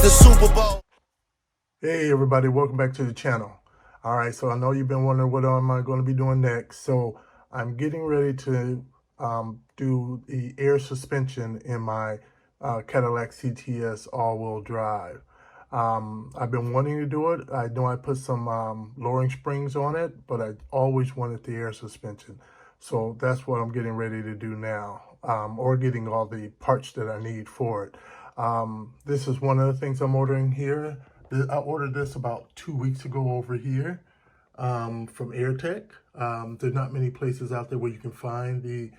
the Super Bowl. Hey everybody, welcome back to the channel. All right, so I know you've been wondering what am I going to be doing next. So I'm getting ready to do the air suspension in my Cadillac CTS all-wheel drive. I've been wanting to do it. I know I put some lowering springs on it, but I always wanted the air suspension. So that's what I'm getting ready to do now, or getting all the parts that I need for it. This is one of the things I'm ordering here. I ordered this about 2 weeks ago over here from AirTech. There's not many places out there where you can find the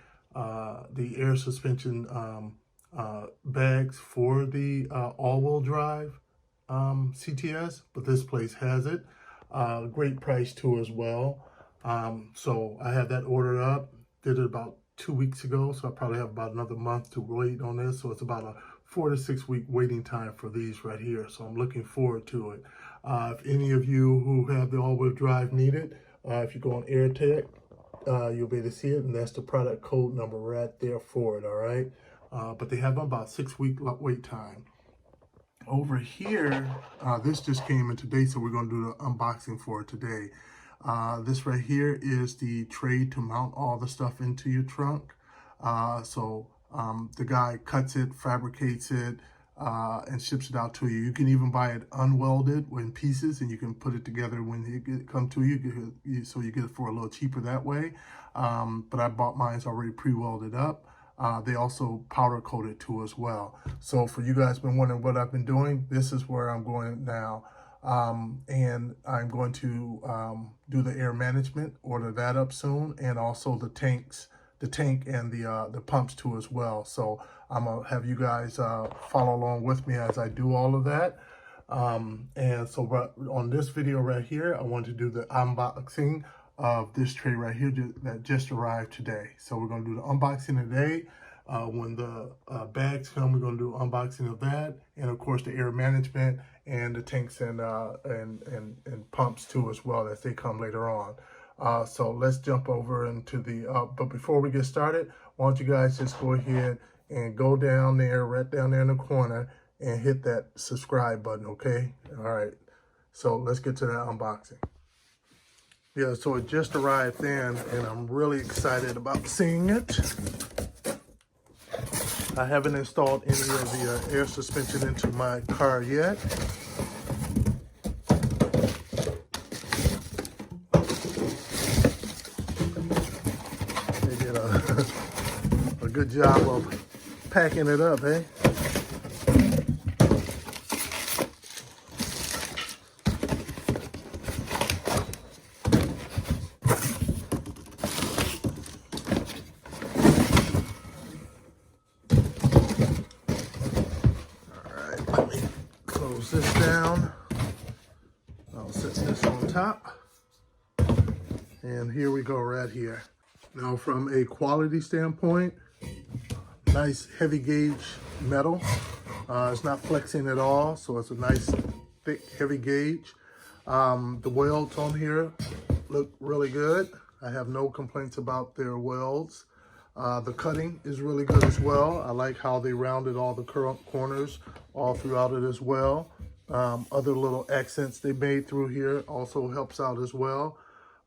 air suspension bags for the all-wheel drive CTS, but this place has it. Great price too as well. So I had that ordered up, did it about 2 weeks ago, so I probably have about another month to wait on this. So it's about a 4 to 6 week waiting time for these right here. So I'm looking forward to it. If any of you who have the all-wheel drive need it, if you go on AirTech, you'll be able to see it, and that's the product code number right there for it, all right? But they have about 6 week wait time. Over here, this just came in today, so we're going to do the unboxing for it today. This right here is the tray to mount all the stuff into your trunk. The guy cuts it, fabricates it, and ships it out to you. You can even buy it unwelded in pieces, and you can put it together when it come to you, so you get it for a little cheaper that way. But I bought mine already pre-welded up. They also powder coat it too as well. So for you guys been wondering what I've been doing, this is where I'm going now. And I'm going to do the air management, order that up soon, and also the tank and the pumps too as well. So I'm gonna have you guys follow along with me as I do all of that. And so on this video right here, I want to do the unboxing of this tray right here that just arrived today. So we're gonna do the unboxing today. When the bags come, we're gonna do unboxing of that, and of course the air management and the tanks and pumps too as well as they come later on. So let's jump over into the, but before we get started, why don't you guys just go ahead and go down there, right down there in the corner, and hit that subscribe button, okay? All right, so let's get to that unboxing. Yeah, so it just arrived in, and I'm really excited about seeing it. I haven't installed any of the air suspension into my car yet. They did a good job of packing it up, eh? Close this down. I'll set this on top. And here we go right here. Now from a quality standpoint, nice heavy gauge metal. It's not flexing at all, so it's a nice thick heavy gauge. The welds on here look really good. I have no complaints about their welds. The cutting is really good as well. I like how they rounded all the corners all throughout it as well. Other little accents they made through here also helps out as well.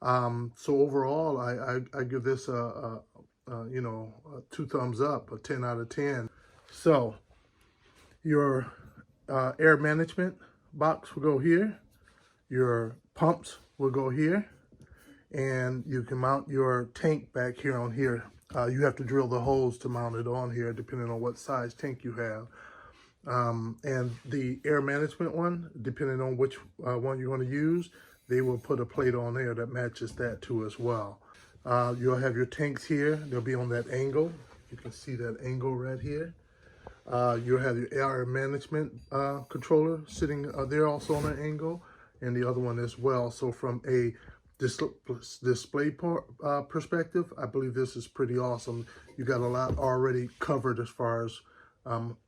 So overall, I give this a 2 thumbs up, a 10 out of 10. So your air management box will go here. Your pumps will go here. And you can mount your tank back here on here. You have to drill the holes to mount it on here, depending on what size tank you have. And the air management one, depending on which one you're going to use, they will put a plate on there that matches that too as well. You'll have your tanks here. They'll be on that angle. You can see that angle right here. You'll have your air management controller sitting there also on an angle, and the other one as well. So from a display perspective, I believe this is pretty awesome. You got a lot already covered as far as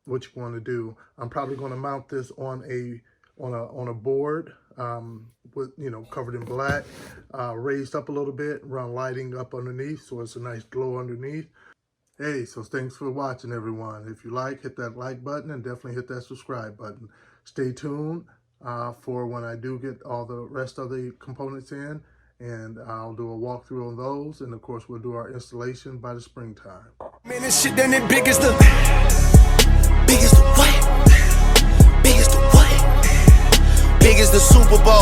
what you want to do. I'm probably going to mount this on a board with, covered in black, raised up a little bit, run lighting up underneath, so it's a nice glow underneath. Hey, so thanks for watching, everyone. If you like, hit that like button, and definitely hit that subscribe button. stay tuned for when I do get all the rest of the components in, and I'll do a walkthrough on those, and of course we'll do our installation by the springtime. Man, this shit done it big as the what? Big as the what? Big as the Super Bowl.